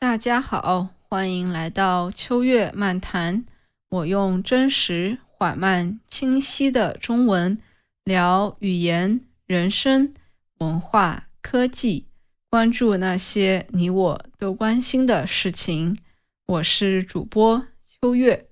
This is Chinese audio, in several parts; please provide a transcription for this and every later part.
大家好，欢迎来到秋月漫谈。我用真实、缓慢、清晰的中文聊语言、人生、文化、科技，关注那些你我都关心的事情。我是主播秋月。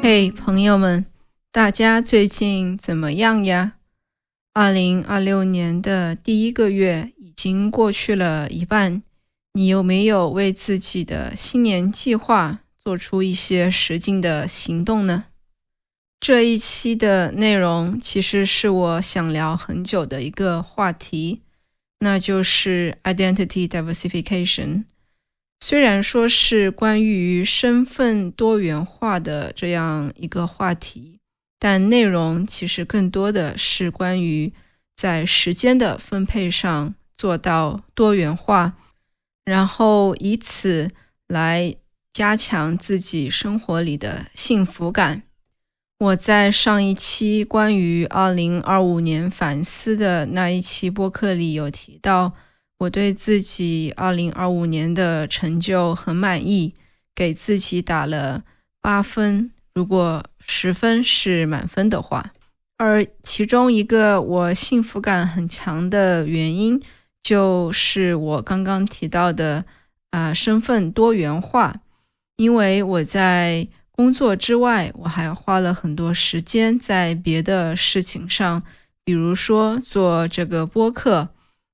嘿，朋友们，大家最近怎么样呀？2026年的第一个月已经过去了一半，你有没有为自己的新年计划做出一些实际的行动呢？这一期的内容其实是我想聊很久的一个话题，那就是 Identity Diversification。虽然说是关于身份多元化的这样一个话题，但内容其实更多的是关于在时间的分配上做到多元化，然后以此来加强自己生活里的幸福感。我在上一期关于2025年反思的那一期播客里有提到，我对自己2025年的成就很满意，给自己打了8分，如果10分是满分的话。而其中一个我幸福感很强的原因，就是我刚刚提到的身份多元化。因为我在工作之外，我还花了很多时间在别的事情上，比如说做这个播客，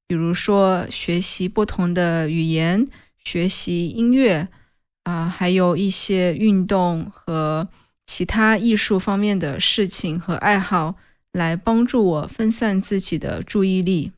比如说学习不同的语言，学习音乐，还有一些运动和其他艺术方面的事情和爱好，来帮助我分散自己的注意力。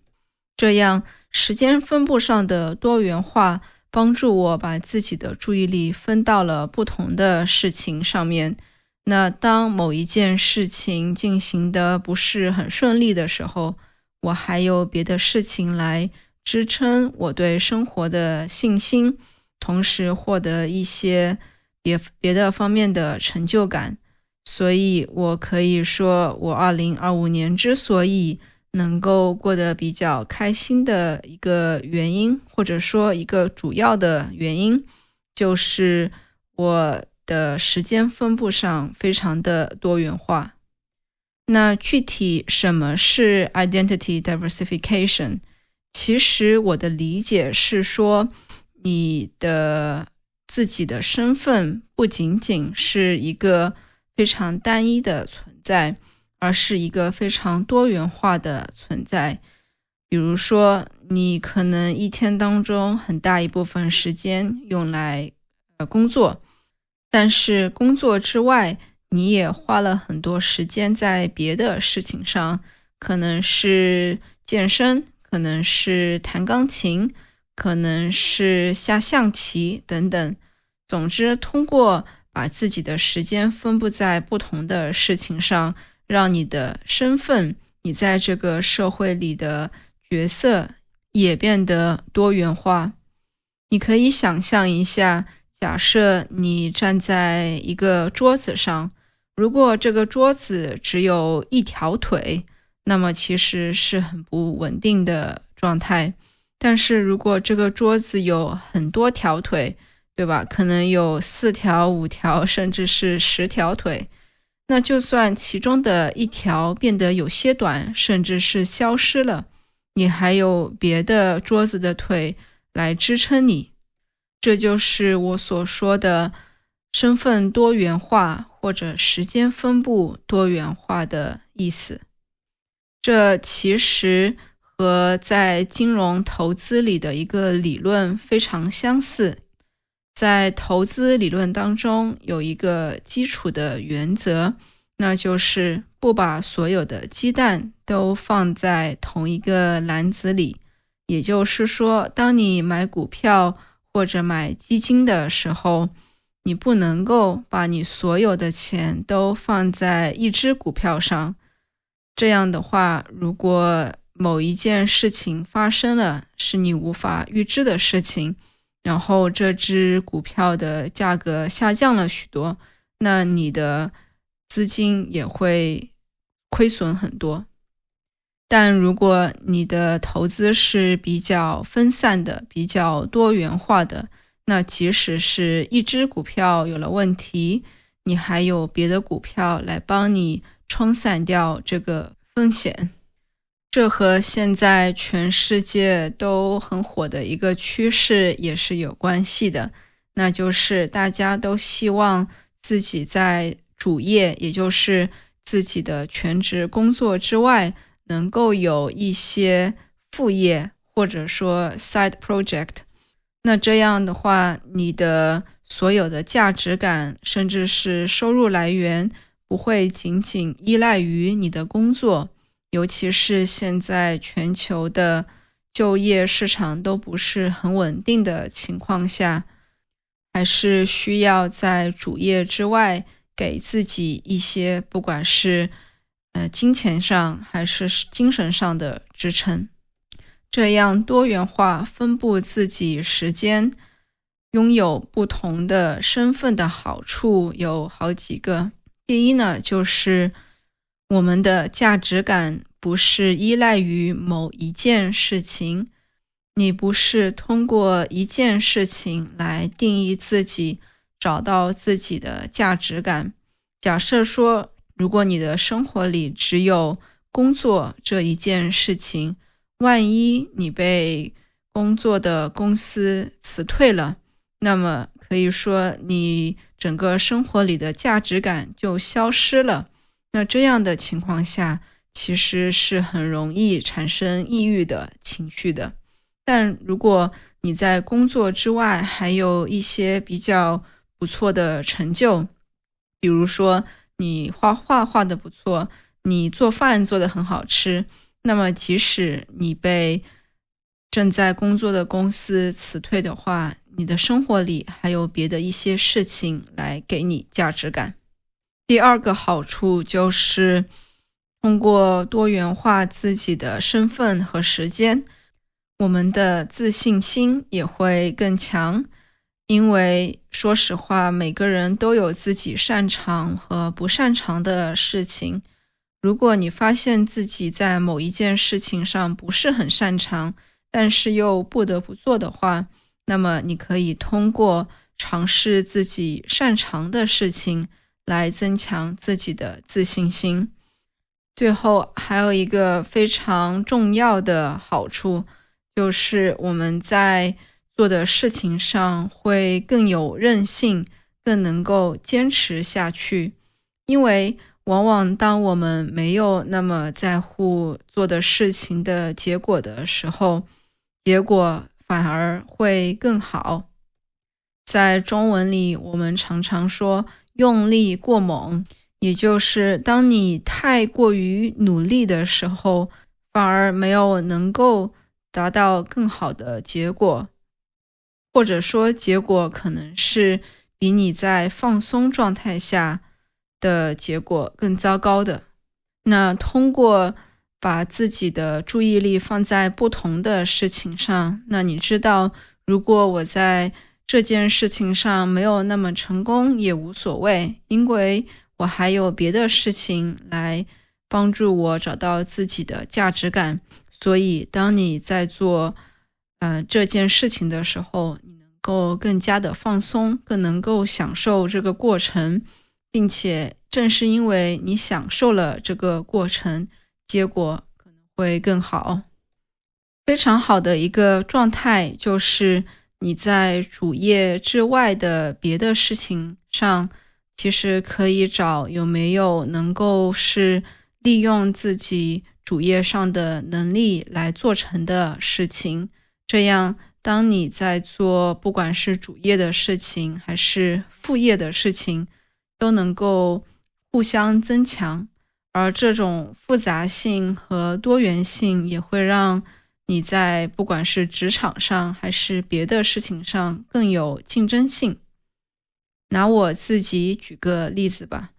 这样时间分布上的多元化，帮助我把自己的注意力分到了不同的事情上面。那当某一件事情进行的不是很顺利的时候，我还有别的事情来支撑我对生活的信心，同时获得一些别的方面的成就感。所以我可以说，我2025年之所以能够过得比较开心的一个原因，或者说一个主要的原因，就是我的时间分布上非常的多元化。那具体什么是 Identity Diversification？ 其实我的理解是说，你的自己的身份不仅仅是一个非常单一的存在，而是一个非常多元化的存在。比如说，你可能一天当中很大一部分时间用来工作，但是工作之外，你也花了很多时间在别的事情上，可能是健身，可能是弹钢琴，可能是下象棋等等。总之，通过把自己的时间分布在不同的事情上，让你的身份，你在这个社会里的角色也变得多元化。你可以想象一下，假设你站在一个桌子上，如果这个桌子只有一条腿，那么其实是很不稳定的状态。但是如果这个桌子有很多条腿，对吧？可能有4条、5条，甚至是10条腿。那就算其中的一条变得有些短，甚至是消失了，你还有别的桌子的腿来支撑你。这就是我所说的身份多元化或者时间分布多元化的意思。这其实和在金融投资里的一个理论非常相似。在投资理论当中有一个基础的原则，那就是不把所有的鸡蛋都放在同一个篮子里。也就是说，当你买股票或者买基金的时候，你不能够把你所有的钱都放在一只股票上。这样的话，如果某一件事情发生了，是你无法预知的事情，然后这只股票的价格下降了许多，那你的资金也会亏损很多。但如果你的投资是比较分散的、比较多元化的，那即使是一只股票有了问题，你还有别的股票来帮你冲散掉这个风险。这和现在全世界都很火的一个趋势也是有关系的，那就是大家都希望自己在主业，也就是自己的全职工作之外，能够有一些副业，或者说 side project。 那这样的话，你的所有的价值感甚至是收入来源不会仅仅依赖于你的工作，尤其是现在全球的就业市场都不是很稳定的情况下，还是需要在主业之外给自己一些不管是金钱上还是精神上的支撑。这样多元化分布自己时间，拥有不同的身份的好处有好几个。第一呢，就是我们的价值感不是依赖于某一件事情，你不是通过一件事情来定义自己，找到自己的价值感。假设说，如果你的生活里只有工作这一件事情，万一你被工作的公司辞退了，那么可以说你整个生活里的价值感就消失了。那这样的情况下，其实是很容易产生抑郁的情绪的。但如果你在工作之外还有一些比较不错的成就，比如说你画画画得不错，你做饭做得很好吃，那么即使你被正在工作的公司辞退的话，你的生活里还有别的一些事情来给你价值感。第二个好处就是通过多元化自己的身份和时间，我们的自信心也会更强。因为说实话，每个人都有自己擅长和不擅长的事情。如果你发现自己在某一件事情上不是很擅长，但是又不得不做的话，那么你可以通过尝试自己擅长的事情来增强自己的自信心。最后还有一个非常重要的好处，就是我们在做的事情上会更有韧性，更能够坚持下去。因为往往当我们没有那么在乎做的事情的结果的时候，结果反而会更好。在中文里，我们常常说用力过猛，也就是当你太过于努力的时候，反而没有能够达到更好的结果，或者说结果可能是比你在放松状态下的结果更糟糕的。那通过把自己的注意力放在不同的事情上，那你知道，如果我在这件事情上没有那么成功也无所谓，因为我还有别的事情来帮助我找到自己的价值感。所以当你在做这件事情的时候，你能够更加的放松，更能够享受这个过程，并且正是因为你享受了这个过程，结果可能会更好。非常好的一个状态就是你在主业之外的别的事情上，其实可以找有没有能够是利用自己主业上的能力来做成的事情。这样当你在做不管是主业的事情还是副业的事情，都能够互相增强。而这种复杂性和多元性也会让你在不管是职场上还是别的事情上更有竞争性。拿我自己举个例子吧，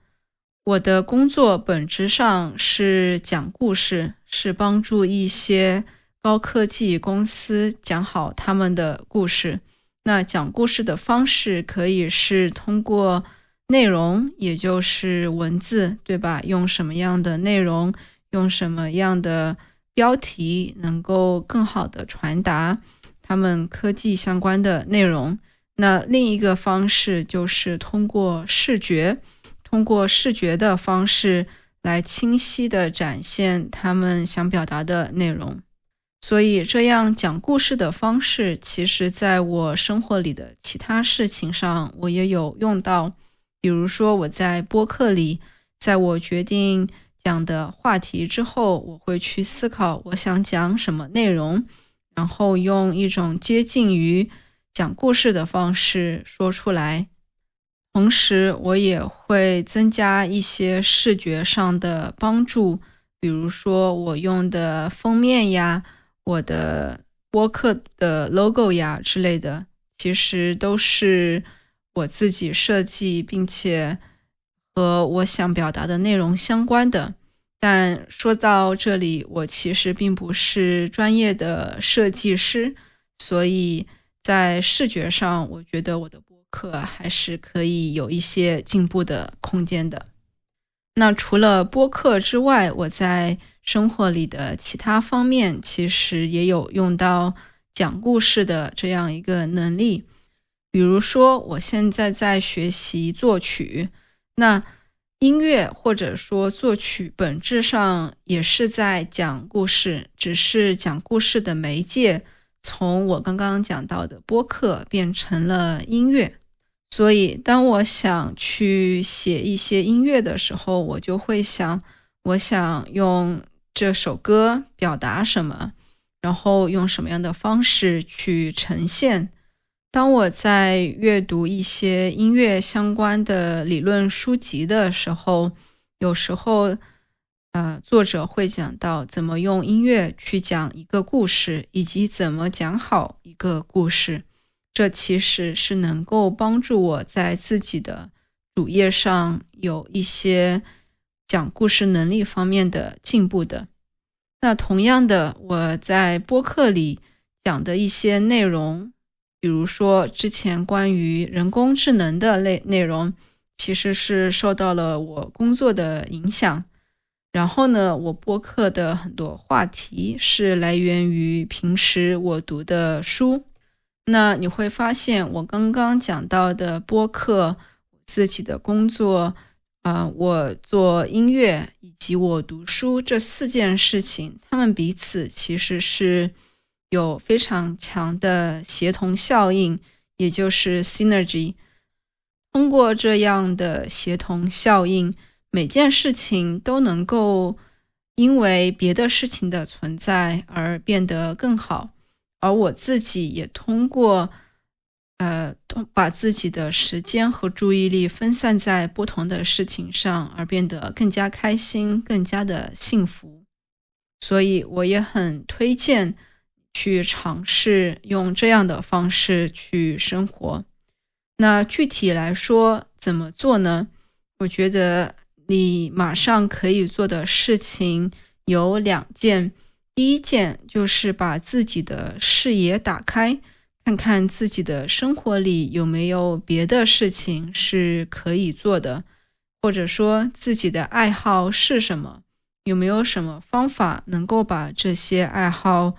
我的工作本质上是讲故事，是帮助一些高科技公司讲好他们的故事。那讲故事的方式可以是通过内容，也就是文字，对吧？用什么样的内容，用什么样的标题能够更好的传达他们科技相关的内容。那另一个方式就是通过视觉的方式来清晰的展现他们想表达的内容。所以这样讲故事的方式，其实在我生活里的其他事情上我也有用到。比如说我在播客里，在我决定讲的话题之后，我会去思考我想讲什么内容，然后用一种接近于讲故事的方式说出来。同时我也会增加一些视觉上的帮助，比如说我用的封面呀，我的播客的 logo 呀之类的，其实都是我自己设计并且和我想表达的内容相关的。但说到这里，我其实并不是专业的设计师，所以在视觉上我觉得我的播客还是可以有一些进步的空间的。那除了播客之外，我在生活里的其他方面其实也有用到讲故事的这样一个能力。比如说我现在在学习作曲，那音乐或者说作曲本质上也是在讲故事，只是讲故事的媒介从我刚刚讲到的播客变成了音乐。所以当我想去写一些音乐的时候，我就会想，我想用这首歌表达什么，然后用什么样的方式去呈现。当我在阅读一些音乐相关的理论书籍的时候，有时候作者会讲到怎么用音乐去讲一个故事，以及怎么讲好一个故事。这其实是能够帮助我在自己的主页上有一些讲故事能力方面的进步的。那同样的，我在播客里讲的一些内容，比如说之前关于人工智能的内容，其实是受到了我工作的影响。然后呢，我播客的很多话题是来源于平时我读的书。那你会发现我刚刚讲到的播客，自己的工作，我做音乐以及我读书这4件事情，它们彼此其实是有非常强的协同效应，也就是 synergy。 通过这样的协同效应，每件事情都能够因为别的事情的存在而变得更好，而我自己也通过把自己的时间和注意力分散在不同的事情上，而变得更加开心，更加的幸福。所以我也很推荐去尝试用这样的方式去生活。那具体来说怎么做呢？我觉得你马上可以做的事情有2件。第一件就是把自己的视野打开，看看自己的生活里有没有别的事情是可以做的，或者说自己的爱好是什么，有没有什么方法能够把这些爱好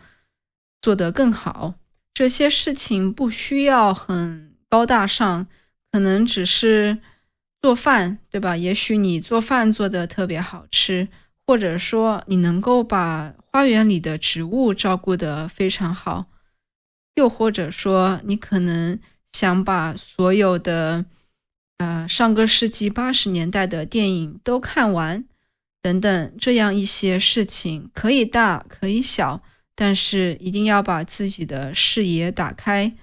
做得更好。这些事情不需要很高大上，可能只是做饭，对吧？也许你做饭做得特别好吃，或者说你能够把花园里的植物照顾得非常好，又或者说你可能想把所有的上个世纪80年代的电影都看完等等，这样一些事情可以大可以小，但是一定要把自己的视野打开。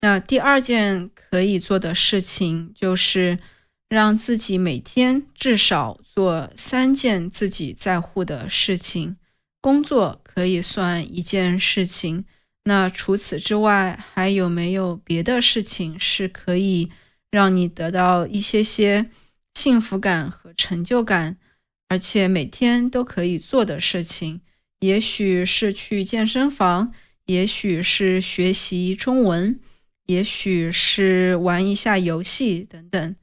那第2件可以做的事情就是让自己每天至少做3件自己在乎的事情。工作可以算1件事情，那除此之外还有没有别的事情是可以让你得到一些幸福感和成就感，而且每天都可以做的事情？也许是去健身房，也许是学习中文，也许是玩一下游戏等等。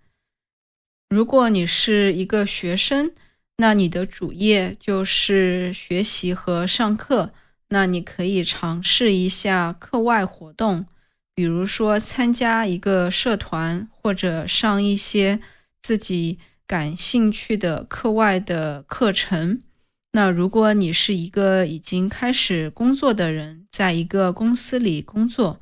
如果你是一个学生，那你的主业就是学习和上课，那你可以尝试一下课外活动，比如说参加一个社团，或者上一些自己感兴趣的课外的课程。那如果你是一个已经开始工作的人，在一个公司里工作，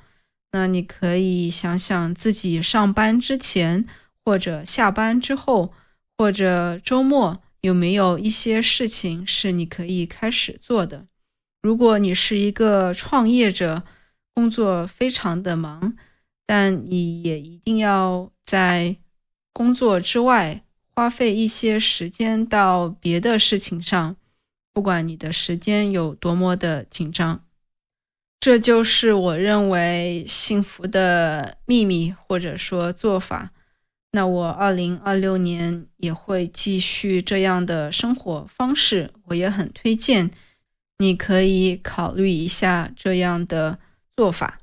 那你可以想想自己上班之前，或者下班之后，或者周末有没有一些事情是你可以开始做的。如果你是一个创业者，工作非常的忙，但你也一定要在工作之外花费一些时间到别的事情上，不管你的时间有多么的紧张。这就是我认为幸福的秘密，或者说做法。那我2026年也会继续这样的生活方式，我也很推荐你可以考虑一下这样的做法。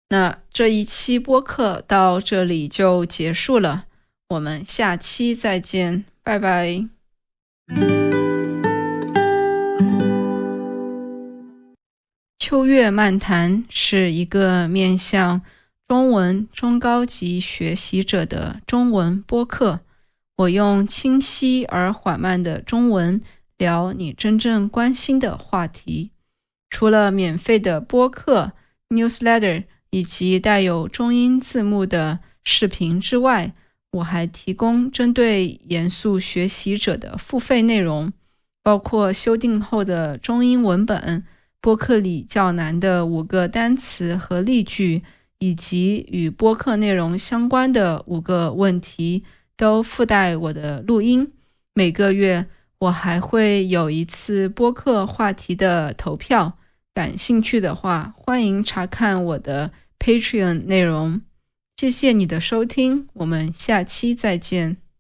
那这一期播客到这里就结束了，我们下期再见，拜拜。秋月漫谈是一个面向中文中高级学习者的中文播客，我用清晰而缓慢的中文聊你真正关心的话题。除了免费的播客、newsletter 以及带有中英字幕的视频之外，我还提供针对严肃学习者的付费内容，包括修订后的中英文本、播客里较难的5个单词和例句，以及与播客内容相关的5个问题，都附带我的录音。每个月我还会有一次播客话题的投票，感兴趣的话，欢迎查看我的 Patreon 内容。谢谢你的收听，我们下期再见。